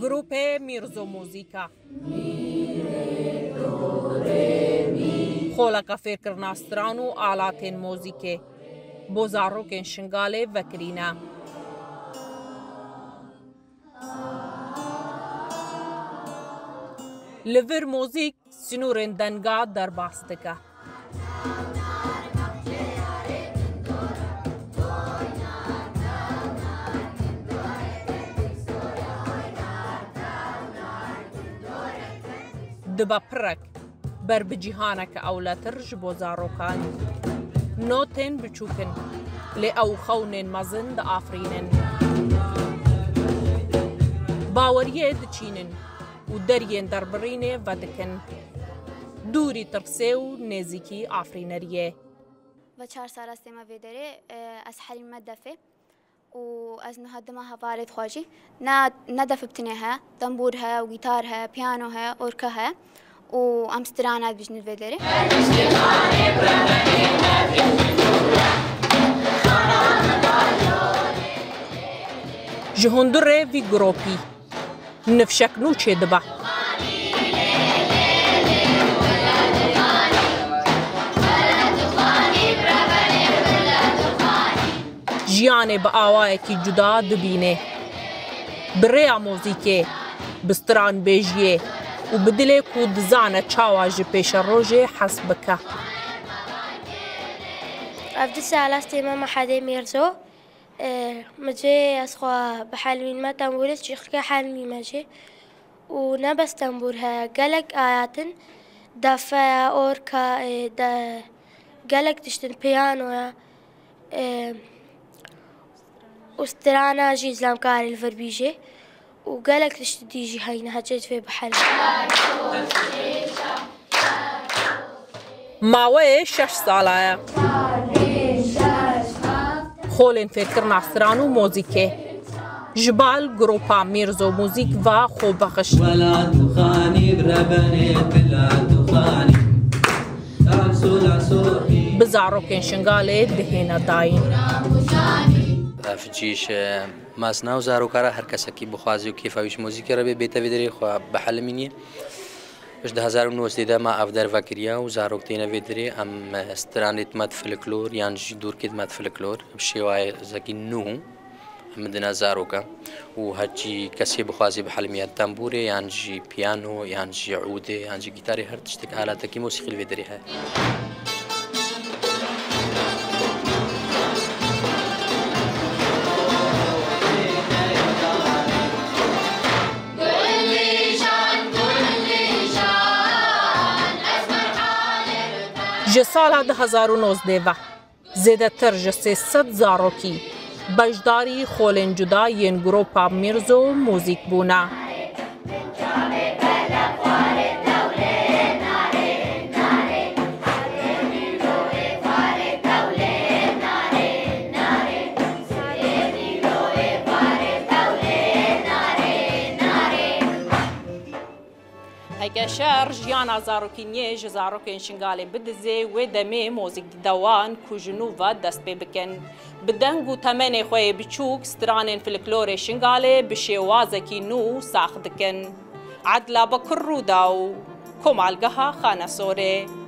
گروپ میرزو موزیکا خۆڵەکە فێرکردناستران و ئالاتên مۆزیکê بۆ zarokên şingalê vekirîne. Li vir mûzik sînorên denga derbas dike. Dibe pirek ber bi cîhaneke ewletir ji bo zarokan. Notên biçûkin lê ew xewnên mezin diafrînin. Baweriyê diçînin û deriyên derbirînê vedikin. Dûrî tirsê û nêzîkî afrîneriyê. و 4 سال است ما ویدره از حلیم مدفع و از نهادم هوارد خواجی ندفع بتنها دنبورها و گیتارها پیانوها اورکها و امسترانات بجنود ویدره جهندره وی گروپی نفشکنو چه دبا جیانê bi awayekî cuda dibîne. Bi rêya mûzîkê, bi stranbêjiyê û bi dilê ku dizane çawa ji pêşerojê hes bike. Ev 2 sal est ême Mehedê Mîrzo. Min cê ez xwe bi helmîn me tembûrê çîxike helmî me jê û ne bes tembûr heye gelek ayatin defe orka gelek tiştin piyanoya وسترانا جي زلامكاري الفربيجي وقالك تشتدي جي هينا هجيت في بحل ماوەیە 6 ساڵایە. خۆڵên fêrkirina و mozîkê ji bal gropa Mîrzo Mûzik va xwebexiş. Bi zarokên şingalê dihêne dayîn. افجیش ماسنا و زاروکارا هر کسی که بخوازی و کیفاویش موزیکی را بیت ویدری خو بحلمینی بش 2019 ما افدر وکریا و زاروک تینا ویدری ام استرانیت مد فلکلور یان جی دور کید مد فلکلور بشیوای زکی نو مدنا زاروکا و هرچی کسی بخوازی بحلمیت تنبوری یان جی پیانو یان جی عوده یان جی گیتاری هر تشتک آلات کی موسیقی ویدری های ji sala 2019 zêdetir ji 300 zarokî beşdarî xolên cuda yên gropa Mîrzo Mûzik bûne. Hegeşer jiyana zarokîniyê ji zarokên şingalê bidizê wê demê mozîk dîdewan ku ji nû ve dest pê bikin. Bi deng û temenê xwe yê biçûk stranên folklorê şingalê bi şêwazekî nû sax dikin. Edla Bakir Rûda û Komalgeha Xanesorê.